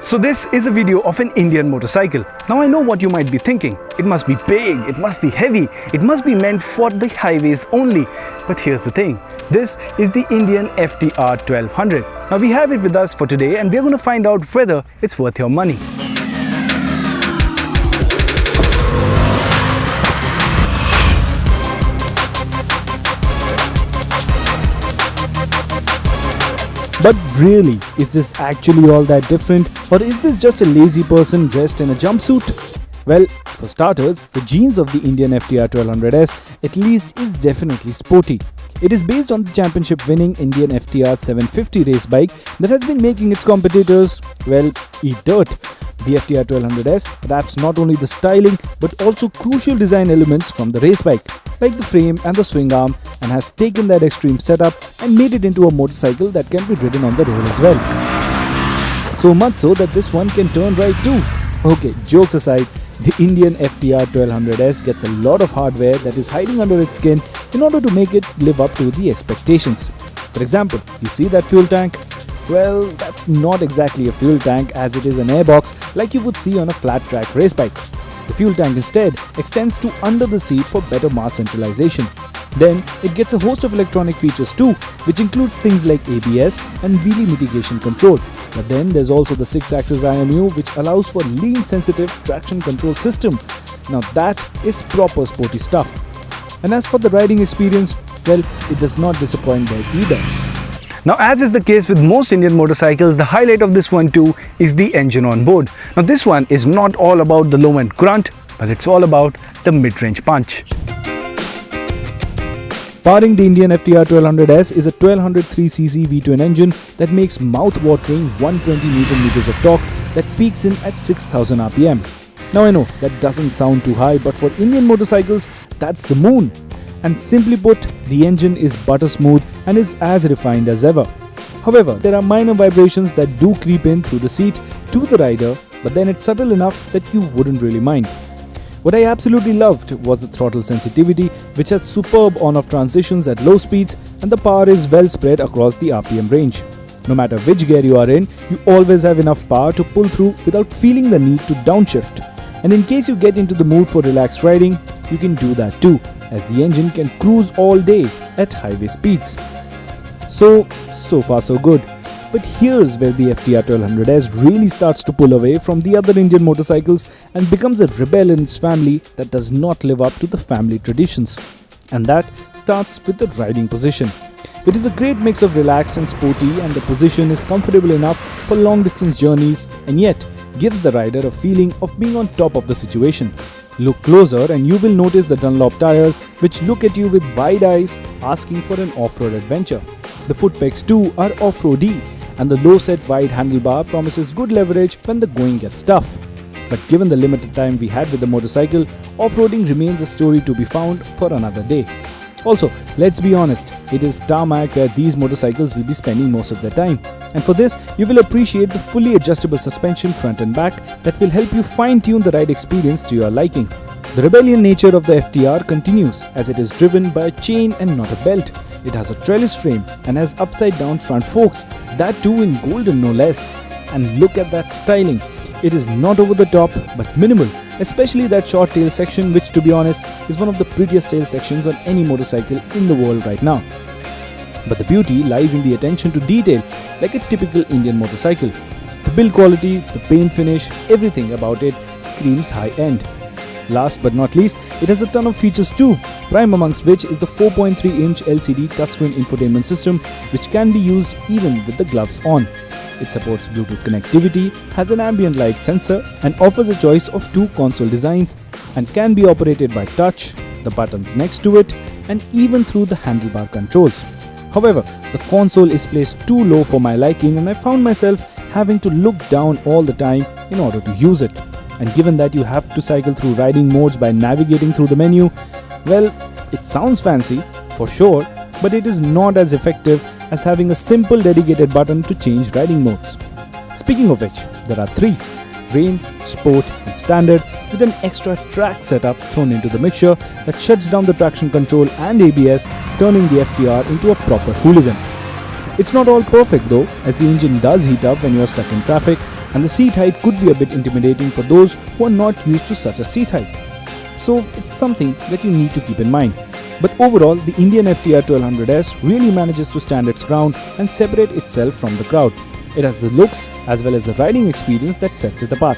So this is a video of an Indian motorcycle. Now I know what you might be thinking. It must be big, it must be heavy, it must be meant for the highways only. But here's the thing. This is the Indian FTR 1200. Now we have it with us for today and we're going to find out whether it's worth your money. But really, is this actually all that different, or is this just a lazy person dressed in a jumpsuit? Well, for starters, the genes of the Indian FTR 1200S at least is definitely sporty. It is based on the championship-winning Indian FTR 750 race bike that has been making its competitors, well, eat dirt. The FTR 1200S adapts not only the styling but also crucial design elements from the race bike, like the frame and the swing arm, and has taken that extreme setup and made it into a motorcycle that can be ridden on the road as well. So much so that this one can turn right too. Okay, jokes aside, the Indian FTR 1200S gets a lot of hardware that is hiding under its skin in order to make it live up to the expectations. For example, you see that fuel tank? Well, that's not exactly a fuel tank, as it is an airbox like you would see on a flat track race bike. The fuel tank instead extends to under the seat for better mass centralization. Then it gets a host of electronic features too, which includes things like ABS and wheelie mitigation control. But then there's also the 6-axis IMU, which allows for lean sensitive traction control system. Now that is proper sporty stuff. And as for the riding experience, well, it does not disappoint there either. Now, as is the case with most Indian motorcycles, the highlight of this one too is the engine on board. Now this one is not all about the low end grunt, but it's all about the mid-range punch. Powering the Indian FTR 1200S is a 1203cc V twin engine that makes mouth-watering 120 Nm of torque that peaks in at 6000 rpm. Now I know that doesn't sound too high, but for Indian motorcycles, that's the moon. And simply put, the engine is butter smooth and is as refined as ever. However, there are minor vibrations that do creep in through the seat to the rider, but then it's subtle enough that you wouldn't really mind. What I absolutely loved was the throttle sensitivity, which has superb on-off transitions at low speeds, and the power is well spread across the RPM range. No matter which gear you are in, you always have enough power to pull through without feeling the need to downshift. And in case you get into the mood for relaxed riding, you can do that too, as the engine can cruise all day at highway speeds. So far so good. But here's where the FTR 1200S really starts to pull away from the other Indian motorcycles and becomes a rebel in its family that does not live up to the family traditions. And that starts with the riding position. It is a great mix of relaxed and sporty, and the position is comfortable enough for long distance journeys and yet gives the rider a feeling of being on top of the situation. Look closer and you will notice the Dunlop tires, which look at you with wide eyes asking for an off-road adventure. The foot pegs too are off-roady, and the low set wide handlebar promises good leverage when the going gets tough. But given the limited time we had with the motorcycle, off-roading remains a story to be found for another day. Also, let's be honest, it is tarmac where these motorcycles will be spending most of their time. And for this, you will appreciate the fully adjustable suspension front and back that will help you fine-tune the ride experience to your liking. The rebellion nature of the FTR continues, as it is driven by a chain and not a belt. It has a trellis frame and has upside-down front forks, that too in golden no less. And look at that styling. It is not over the top but minimal, especially that short tail section, which to be honest is one of the prettiest tail sections on any motorcycle in the world right now. But the beauty lies in the attention to detail, like a typical Indian motorcycle. The build quality, the paint finish, everything about it screams high end. Last but not least, it has a ton of features too, prime amongst which is the 4.3-inch LCD touchscreen infotainment system, which can be used even with the gloves on. It supports Bluetooth connectivity, has an ambient light sensor, and offers a choice of 2 console designs, and can be operated by touch, the buttons next to it, and even through the handlebar controls. However, the console is placed too low for my liking, and I found myself having to look down all the time in order to use it. And given that you have to cycle through riding modes by navigating through the menu, well, it sounds fancy, for sure, but it is not as effective as having a simple dedicated button to change riding modes. Speaking of which, there are 3: Rain, Sport and Standard, with an extra track setup thrown into the mixture that shuts down the traction control and ABS, turning the FTR into a proper hooligan. It's not all perfect though, as the engine does heat up when you are stuck in traffic, and the seat height could be a bit intimidating for those who are not used to such a seat height. So it's something that you need to keep in mind. But overall, the Indian FTR 1200S really manages to stand its ground and separate itself from the crowd. It has the looks as well as the riding experience that sets it apart.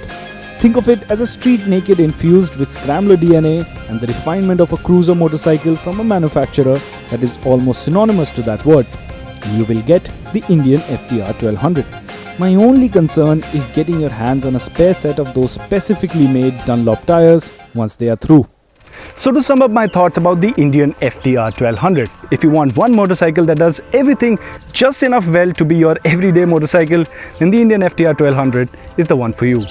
Think of it as a street naked infused with scrambler DNA and the refinement of a cruiser motorcycle from a manufacturer that is almost synonymous to that word. And you will get the Indian FTR 1200. My only concern is getting your hands on a spare set of those specifically made Dunlop tires once they are through. So to sum up my thoughts about the Indian FTR 1200, if you want one motorcycle that does everything just enough well to be your everyday motorcycle, then the Indian FTR 1200 is the one for you.